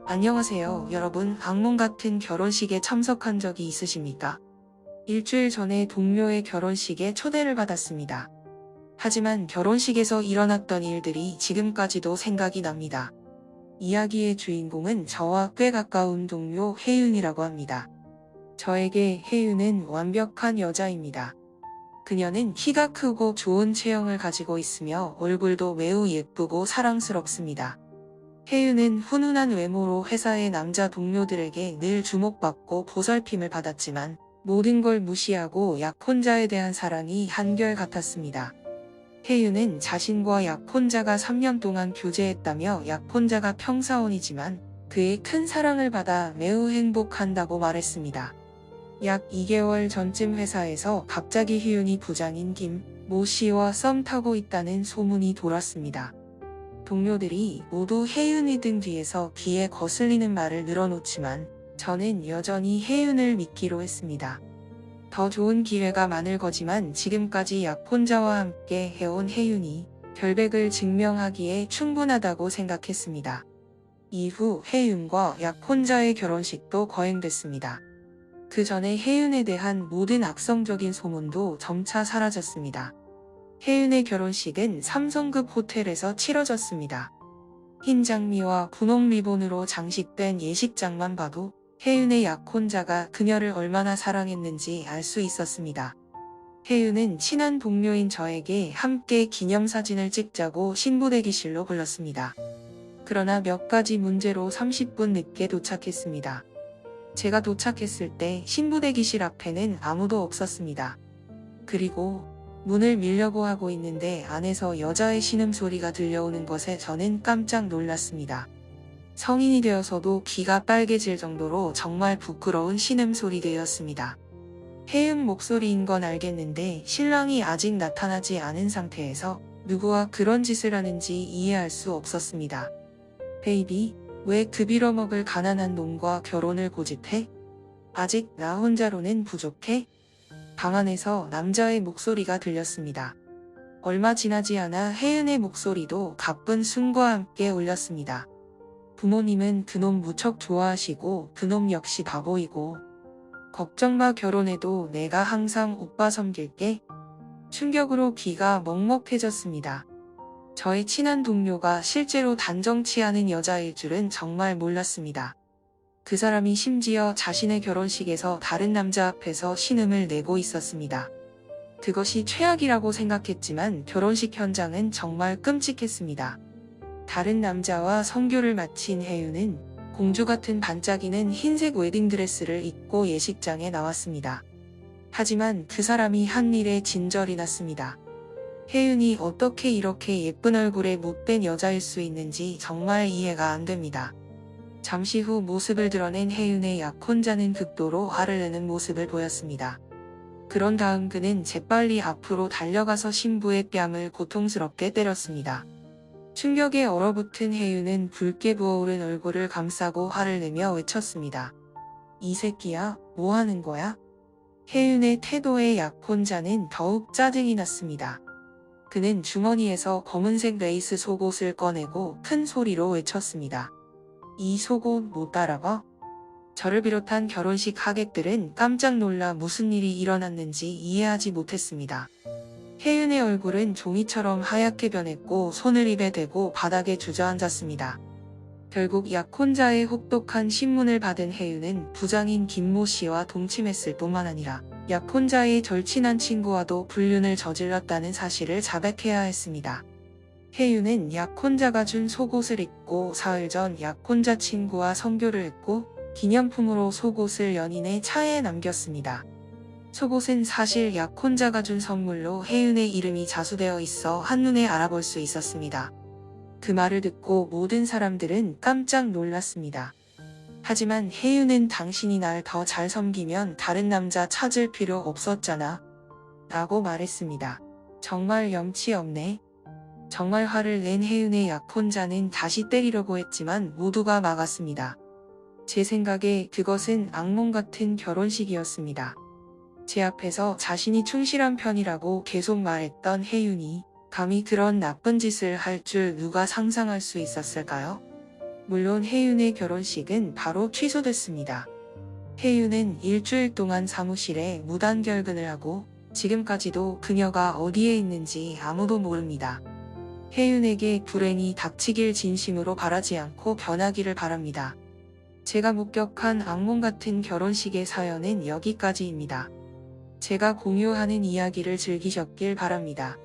안녕하세요, 여러분. 악몽 같은 결혼식에 참석한 적이 있으십니까? 일주일 전에 동료의 결혼식에 초대를 받았습니다. 하지만 결혼식에서 일어났던 일들이 지금까지도 생각이 납니다. 이야기의 주인공은 저와 꽤 가까운 동료 혜윤이라고 합니다. 저에게 혜윤은 완벽한 여자입니다. 그녀는 키가 크고 좋은 체형을 가지고 있으며 얼굴도 매우 예쁘고 사랑스럽습니다. 혜윤은 훈훈한 외모로 회사의 남자 동료들에게 늘 주목받고 보살핌을 받았지만 모든 걸 무시하고 약혼자에 대한 사랑이 한결같았습니다. 혜윤은 자신과 약혼자가 3년 동안 교제했다며 약혼자가 평사원이지만 그의 큰 사랑을 받아 매우 행복한다고 말했습니다. 약 2개월 전쯤 회사에서 갑자기 혜윤이 부장인 김 모 씨와 썸 타고 있다는 소문이 돌았습니다. 동료들이 모두 혜윤이 등 뒤에서 귀에 거슬리는 말을 늘어놓지만 저는 여전히 혜윤을 믿기로 했습니다. 더 좋은 기회가 많을 거지만 지금까지 약혼자와 함께 해온 혜윤이 결백을 증명하기에 충분하다고 생각했습니다. 이후 혜윤과 약혼자의 결혼식도 거행됐습니다. 그 전에 혜윤에 대한 모든 악성적인 소문도 점차 사라졌습니다. 혜윤의 결혼식은 3성급 호텔에서 치러졌습니다. 흰 장미와 분홍 리본으로 장식된 예식장만 봐도 혜윤의 약혼자가 그녀를 얼마나 사랑했는지 알 수 있었습니다. 혜윤은 친한 동료인 저에게 함께 기념사진을 찍자고 신부 대기실로 불렀습니다. 그러나 몇 가지 문제로 30분 늦게 도착했습니다. 제가 도착했을 때 신부 대기실 앞에는 아무도 없었습니다. 그리고 문을 밀려고 하고 있는데 안에서 여자의 신음소리가 들려오는 것에 저는 깜짝 놀랐습니다. 성인이 되어서도 귀가 빨개질 정도로 정말 부끄러운 신음소리들이었습니다. 혜윤 목소리인 건 알겠는데 신랑이 아직 나타나지 않은 상태에서 누구와 그런 짓을 하는지 이해할 수 없었습니다. 베이비, 왜 그 빌어먹을 가난한 놈과 결혼을 고집해? 아직 나 혼자로는 부족해? 방 안에서 남자의 목소리가 들렸습니다. 얼마 지나지 않아 혜은의 목소리도 가쁜 숨과 함께 울렸습니다. 부모님은 그놈 무척 좋아하시고 그놈 역시 바보이고 걱정 마, 결혼해도 내가 항상 오빠 섬길게. 충격으로 귀가 먹먹해졌습니다. 저의 친한 동료가 실제로 단정치하는 여자일 줄은 정말 몰랐습니다. 그 사람이 심지어 자신의 결혼식에서 다른 남자 앞에서 신음을 내고 있었습니다. 그것이 최악이라고 생각했지만 결혼식 현장은 정말 끔찍했습니다. 다른 남자와 성교를 마친 혜윤은 공주 같은 반짝이는 흰색 웨딩드레스를 입고 예식장에 나왔습니다. 하지만 그 사람이 한 일에 진절이 났습니다. 혜윤이 어떻게 이렇게 예쁜 얼굴에 못된 여자일 수 있는지 정말 이해가 안 됩니다. 잠시 후 모습을 드러낸 혜윤의 약혼자는 극도로 화를 내는 모습을 보였습니다. 그런 다음 그는 재빨리 앞으로 달려가서 신부의 뺨을 고통스럽게 때렸습니다. 충격에 얼어붙은 혜윤은 붉게 부어오른 얼굴을 감싸고 화를 내며 외쳤습니다. 이 새끼야, 뭐 하는 거야? 혜윤의 태도에 약혼자는 더욱 짜증이 났습니다. 그는 주머니에서 검은색 레이스 속옷을 꺼내고 큰 소리로 외쳤습니다. 이 속옷 못 알아봐? 저를 비롯한 결혼식 하객들은 깜짝 놀라 무슨 일이 일어났는지 이해하지 못했습니다. 혜윤의 얼굴은 종이처럼 하얗게 변했고 손을 입에 대고 바닥에 주저앉았습니다. 결국 약혼자의 혹독한 신문을 받은 혜윤은 부장인 김모 씨와 동침했을 뿐만 아니라 약혼자의 절친한 친구와도 불륜을 저질렀다는 사실을 자백해야 했습니다. 혜윤은 약혼자가 준 속옷을 입고 사흘 전 약혼자 친구와 성교를 했고 기념품으로 속옷을 연인의 차에 남겼습니다. 속옷은 사실 약혼자가 준 선물로 혜윤의 이름이 자수되어 있어 한눈에 알아볼 수 있었습니다. 그 말을 듣고 모든 사람들은 깜짝 놀랐습니다. 하지만 혜윤은 당신이 날 더 잘 섬기면 다른 남자 찾을 필요 없었잖아 라고 말했습니다. 정말 염치 없네. 정말 화를 낸 혜윤의 약혼자는 다시 때리려고 했지만 모두가 막았습니다. 제 생각에 그것은 악몽 같은 결혼식이었습니다. 제 앞에서 자신이 충실한 편이라고 계속 말했던 혜윤이 감히 그런 나쁜 짓을 할 줄 누가 상상할 수 있었을까요? 물론 혜윤의 결혼식은 바로 취소됐습니다. 혜윤은 일주일 동안 사무실에 무단 결근을 하고 지금까지도 그녀가 어디에 있는지 아무도 모릅니다. 혜윤에게 불행이 닥치길 진심으로 바라지 않고 변하기를 바랍니다. 제가 목격한 악몽 같은 결혼식의 사연은 여기까지입니다. 제가 공유하는 이야기를 즐기셨길 바랍니다.